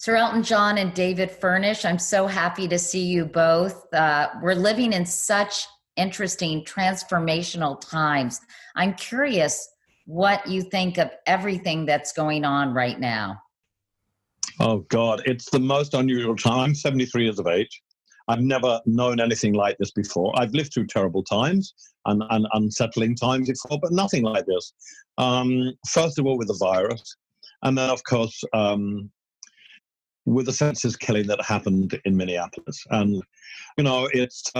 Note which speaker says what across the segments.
Speaker 1: Sir Elton John and David Furnish, I'm so happy to see you both. We're living in such interesting transformational times. I'm curious what you think of everything that's going on right now.
Speaker 2: Oh, God, it's the most unusual time. I'm 73 years of age. I've never known anything like this before. I've lived through terrible times and unsettling times before, but nothing like this. First of all, with the virus, and then, of course, with the census killing that happened in Minneapolis. And, it's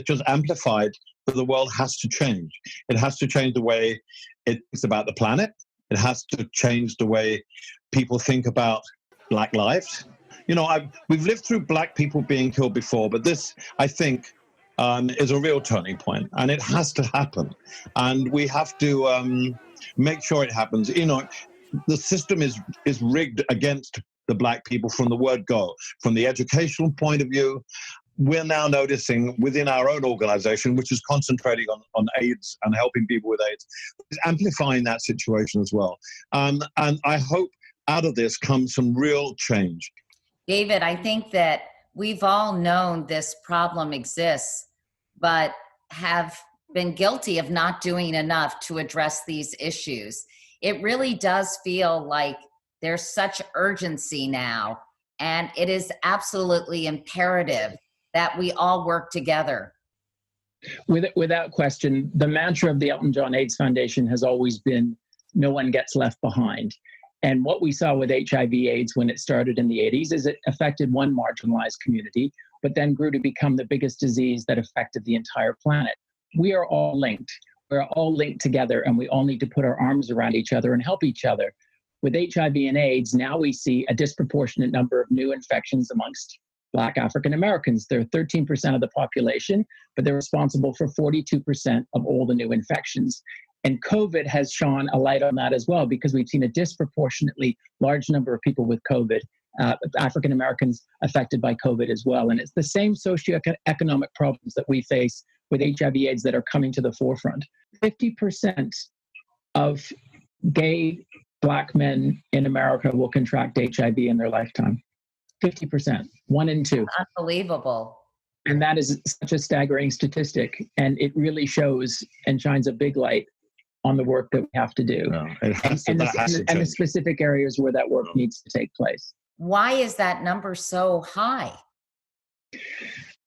Speaker 2: just amplified that the world has to change. It has to change the way it thinks about the planet. It has to change the way people think about Black lives. We've lived through Black people being killed before, but this, I think, is a real turning point, and it has to happen. And we have to make sure it happens. The system is rigged against the Black people from the word go. From the educational point of view, we're now noticing within our own organization, which is concentrating on AIDS and helping people with AIDS, is amplifying that situation as well. And I hope out of this comes some real change.
Speaker 1: David, I think that we've all known this problem exists, but have been guilty of not doing enough to address these issues. It really does feel like there's such urgency now, and it is absolutely imperative that we all work together.
Speaker 3: Without question, the mantra of the Elton John AIDS Foundation has always been, no one gets left behind. And what we saw with HIV/AIDS when it started in the 80s is it affected one marginalized community, but then grew to become the biggest disease that affected the entire planet. We are all linked. We're all linked together, and we all need to put our arms around each other and help each other. With HIV and AIDS, now we see a disproportionate number of new infections amongst Black African Americans. They're 13% of the population, but they're responsible for 42% of all the new infections. And COVID has shone a light on that as well, because we've seen a disproportionately large number of people with COVID, African Americans affected by COVID as well. And it's the same socioeconomic problems that we face with HIV/AIDS that are coming to the forefront. 50% of gay Black men in America will contract HIV in their lifetime. 50%, 1 in 2.
Speaker 1: Unbelievable.
Speaker 3: And that is such a staggering statistic. And it really shows and shines a big light on the work that we have to do, and the specific areas where that work needs to take place.
Speaker 1: Why is that number so high?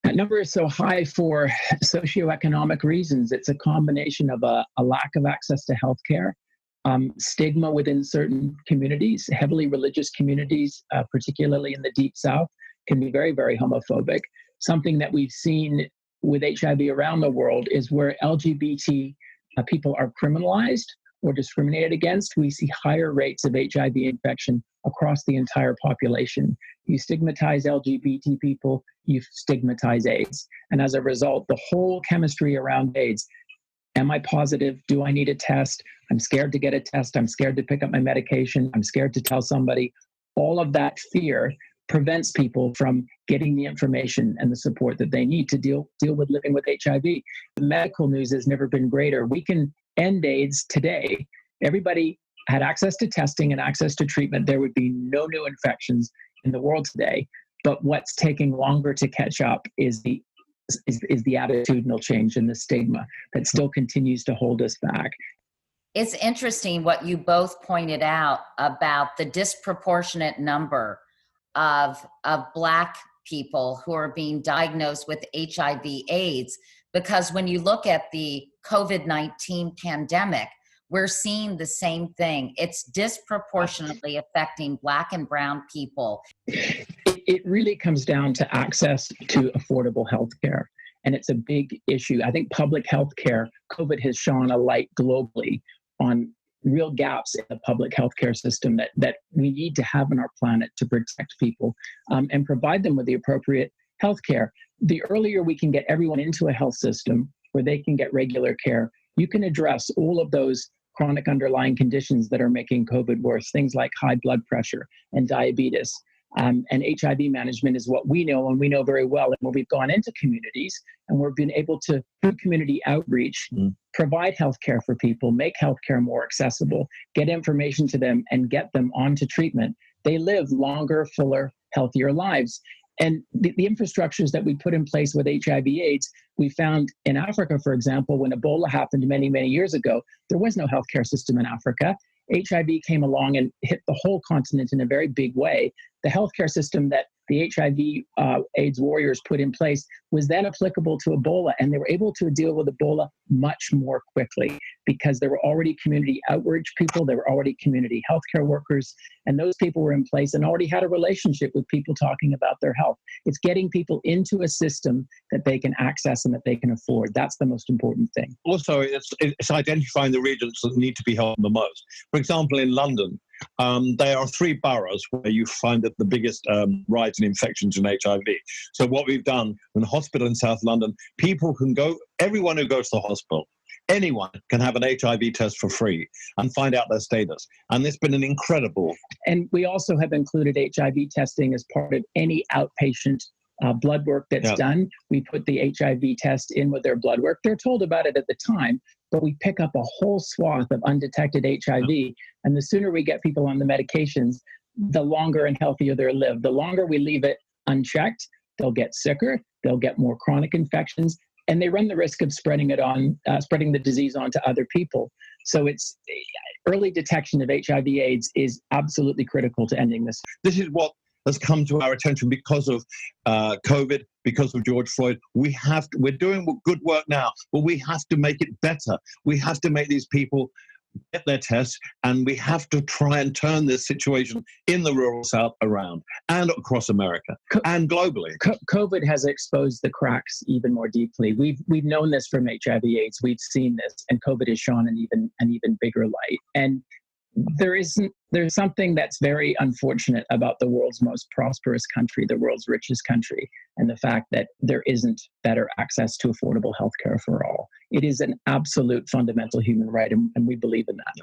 Speaker 3: That number is so high for socioeconomic reasons. It's a combination of a lack of access to healthcare, stigma within certain communities, heavily religious communities, particularly in the Deep South, can be very, very homophobic. Something that we've seen with HIV around the world is where LGBT people are criminalized or discriminated against, we see higher rates of HIV infection across the entire population. You stigmatize LGBT people, you stigmatize AIDS. And as a result, the whole chemistry around AIDS, am I positive? Do I need a test? I'm scared to get a test. I'm scared to pick up my medication. I'm scared to tell somebody. All of that fear prevents people from getting the information and the support that they need to deal with living with HIV. The medical news has never been greater. We can end AIDS today. Everybody had access to testing and access to treatment. There would be no new infections in the world today. But what's taking longer to catch up is the attitudinal change and the stigma that still continues to hold us back.
Speaker 1: It's interesting what you both pointed out about the disproportionate number of Black people who are being diagnosed with HIV/AIDS, because when you look at the COVID-19 pandemic, we're seeing the same thing. It's disproportionately affecting Black and brown people.
Speaker 3: It really comes down to access to affordable health care. And it's a big issue. I think public health care, COVID has shone a light globally on real gaps in the public healthcare system that we need to have on our planet to protect people and provide them with the appropriate healthcare. The earlier we can get everyone into a health system where they can get regular care, you can address all of those chronic underlying conditions that are making COVID worse, things like high blood pressure and diabetes. And HIV management is what we know, and we know very well. And when we've gone into communities and we've been able to, through community outreach, provide healthcare for people, make healthcare more accessible, get information to them and get them onto treatment, they live longer, fuller, healthier lives. And the infrastructures that we put in place with HIV/AIDS, we found in Africa, for example, when Ebola happened many, many years ago, there was no healthcare system in Africa. HIV came along and hit the whole continent in a very big way. The healthcare system that the HIV/AIDS warriors put in place was then applicable to Ebola, and they were able to deal with Ebola much more quickly because there were already community outreach people, there were already community healthcare workers, and those people were in place and already had a relationship with people talking about their health. It's getting people into a system that they can access and that they can afford. That's the most important thing.
Speaker 2: Also, it's identifying the regions that need to be helped the most. For example, in London, there are 3 boroughs where you find that the biggest rise in infections in HIV. So what we've done in the hospital in South London, people can go, everyone who goes to the hospital, anyone can have an HIV test for free and find out their status. And it's been an incredible.
Speaker 3: And we also have included HIV testing as part of any outpatient blood work that's done. We put the HIV test in with their blood work. They're told about it at the time, but we pick up a whole swath of undetected HIV. And the sooner we get people on the medications, the longer and healthier they'll live. The longer we leave it unchecked, they'll get sicker, they'll get more chronic infections, and they run the risk of spreading the disease on to other people. So it's early detection of HIV/AIDS is absolutely critical to ending this.
Speaker 2: This is what has come to our attention because of COVID, because of George Floyd. We're doing good work now, but we have to make it better. We have to make these people get their tests, and we have to try and turn this situation in the rural South around and across America and globally.
Speaker 3: COVID has exposed the cracks even more deeply. We've known this from HIV/AIDS. We've seen this, and COVID has shone an even bigger light. And there's something that's very unfortunate about the world's most prosperous country, the world's richest country, and the fact that there isn't better access to affordable healthcare for all. It is an absolute fundamental human right, and we believe in that.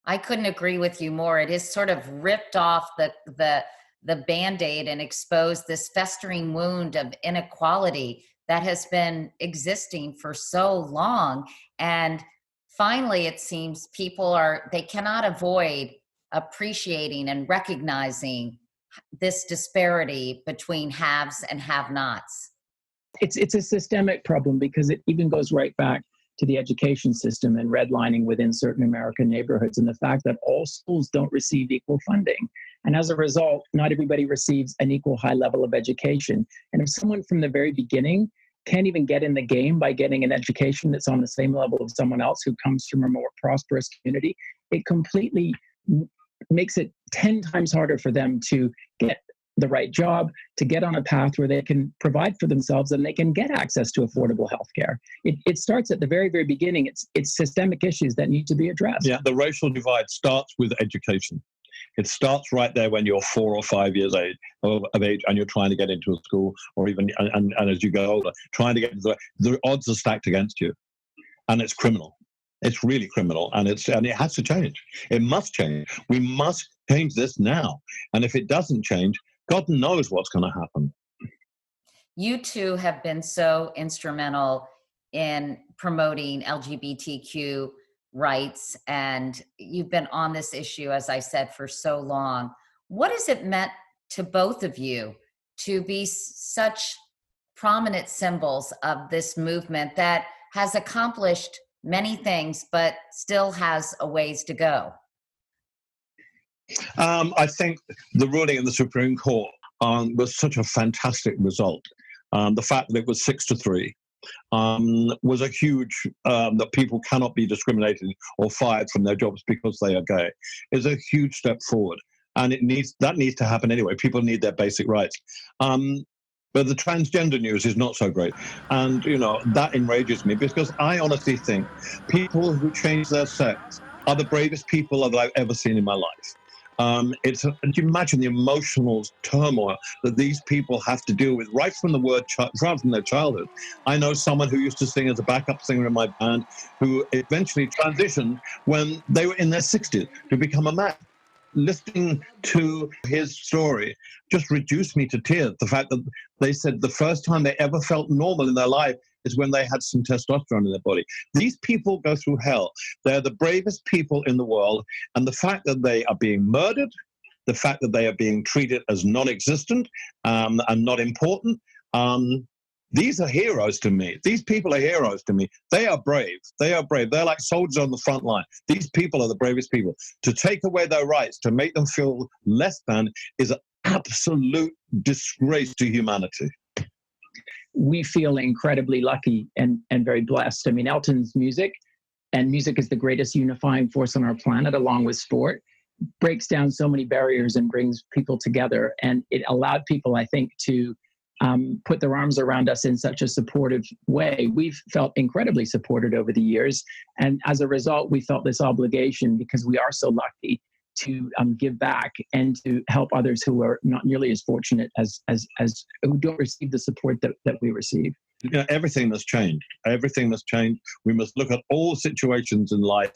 Speaker 1: I couldn't agree with you more. It has sort of ripped off the Band-Aid and exposed this festering wound of inequality that has been existing for so long. And finally, it seems they cannot avoid appreciating and recognizing this disparity between haves and have-nots.
Speaker 3: It's a systemic problem because it even goes right back to the education system and redlining within certain American neighborhoods, and the fact that all schools don't receive equal funding. And as a result, not everybody receives an equal high level of education. And if someone from the very beginning can't even get in the game by getting an education that's on the same level of someone else who comes from a more prosperous community, it completely makes it 10 times harder for them to get the right job, to get on a path where they can provide for themselves and they can get access to affordable health care. It starts at the very, very beginning. It's systemic issues that need to be addressed.
Speaker 2: Yeah, the racial divide starts with education. It starts right there when you're 4 or 5 years of age and you're trying to get into a school, or even and as you go older, trying to get into the odds are stacked against you, and it's criminal. It's really criminal, and it has to change. It must change. We must change this now, and if it doesn't change, God knows what's going to happen.
Speaker 1: You two have been so instrumental in promoting LGBTQ rights, and you've been on this issue, as I said, for so long. What has it meant to both of you to be such prominent symbols of this movement that has accomplished many things, but still has a ways to go?
Speaker 2: I think the ruling in the Supreme Court was such a fantastic result. The fact that it was 6-3 was a huge, that people cannot be discriminated or fired from their jobs because they are gay, is a huge step forward. And that needs to happen anyway. People need their basic rights. But the transgender news is not so great. And, that enrages me because I honestly think people who change their sex are the bravest people that I've ever seen in my life. Can you imagine the emotional turmoil that these people have to deal with right from from their childhood? I know someone who used to sing as a backup singer in my band who eventually transitioned when they were in their 60s to become a man. Listening to his story just reduced me to tears. The fact that they said the first time they ever felt normal in their life is when they had some testosterone in their body. These people go through hell. They're the bravest people in the world. And the fact that they are being murdered, the fact that they are being treated as non-existent and not important. These are heroes to me. These people are heroes to me. They are brave. They are brave. They're like soldiers on the front line. These people are the bravest people. To take away their rights, to make them feel less than, is an absolute disgrace to humanity.
Speaker 3: We feel incredibly lucky and very blessed. I mean, Elton's music, and music is the greatest unifying force on our planet, along with sport, breaks down so many barriers and brings people together. And it allowed people, I think, to put their arms around us in such a supportive way. We've felt incredibly supported over the years. And as a result, we felt this obligation, because we are so lucky, to give back and to help others who are not nearly as fortunate as who don't receive the support that we receive.
Speaker 2: You know, everything has changed. Everything has changed. We must look at all situations in life,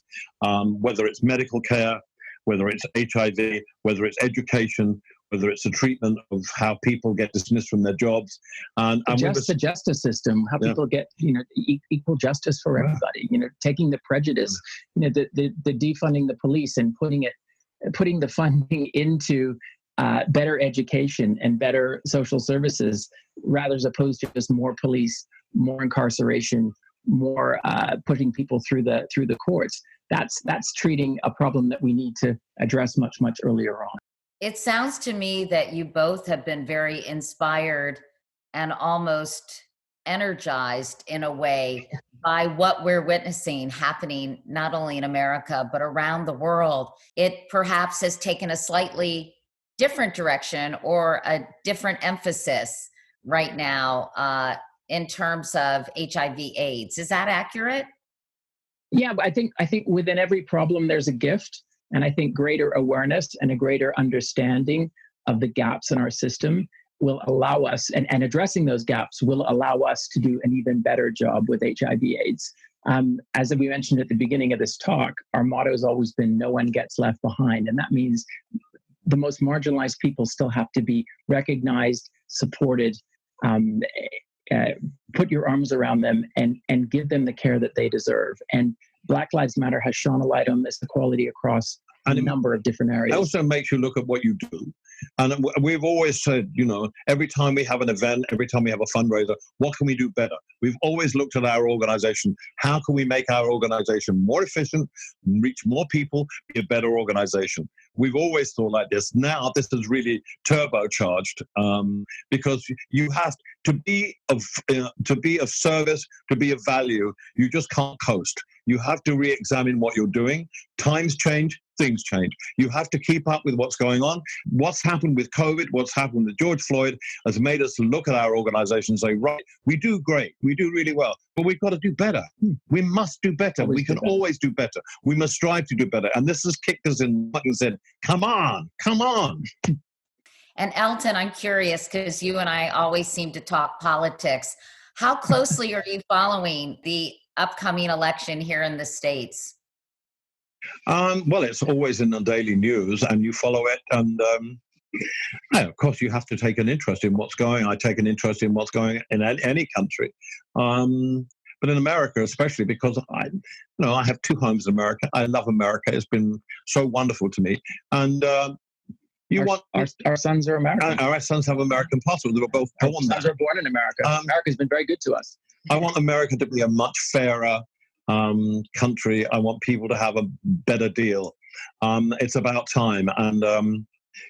Speaker 2: whether it's medical care, whether it's HIV, whether it's education, whether it's the treatment of how people get dismissed from their jobs, and
Speaker 3: the justice system, how people get equal justice for everybody. Taking the prejudice, the defunding the police and putting the funding into better education and better social services, rather as opposed to just more police, more incarceration, more putting people through the courts. That's treating a problem that we need to address much earlier on.
Speaker 1: It sounds to me that you both have been very inspired and almost energized in a way by what we're witnessing happening not only in America, but around the world. It perhaps has taken a slightly different direction or a different emphasis right now in terms of HIV/AIDS. Is that accurate?
Speaker 3: Yeah, I think within every problem there's a gift. And I think greater awareness and a greater understanding of the gaps in our system will allow us, and addressing those gaps will allow us to do an even better job with HIV/AIDS. As we mentioned at the beginning of this talk, our motto has always been no one gets left behind. And that means the most marginalized people still have to be recognized, supported, put your arms around them and give them the care that they deserve. And Black Lives Matter has shone a light on this equality across a number of different areas.
Speaker 2: It also makes you look at what you do. And we've always said, every time we have an event, every time we have a fundraiser, what can we do better? We've always looked at our organization. How can we make our organization more efficient, reach more people, be a better organization? We've always thought like this. Now this is really turbocharged because you have to be of service, to be of value. You just can't coast. You have to re-examine what you're doing. Times change, things change. You have to keep up with what's going on. What's happened with COVID, what's happened with George Floyd has made us look at our organization and say, right, we do great, we do really well, but we've got to do better. We must do better. We can always do better. We must strive to do better. And this has kicked us in and said, come on.
Speaker 1: And Elton, I'm curious, because you and I always seem to talk politics. How closely are you following the upcoming election here in the States?
Speaker 2: Well, it's always in the daily news, and you follow it. And of course, you have to take an interest in what's going. I take an interest in what's going in any country, but in America, especially because I have two homes in America. I love America. It's been so wonderful to me, and.
Speaker 3: Our sons are American.
Speaker 2: Our sons have American passports. They were both born there.
Speaker 3: Our sons are born in America. America's been very good to us.
Speaker 2: I want America to be a much fairer country. I want people to have a better deal. It's about time. And,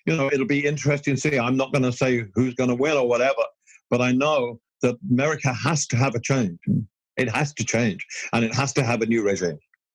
Speaker 2: it'll be interesting to see. I'm not going to say who's going to win or whatever, but I know that America has to have a change. It has to change, and it has to have a new regime.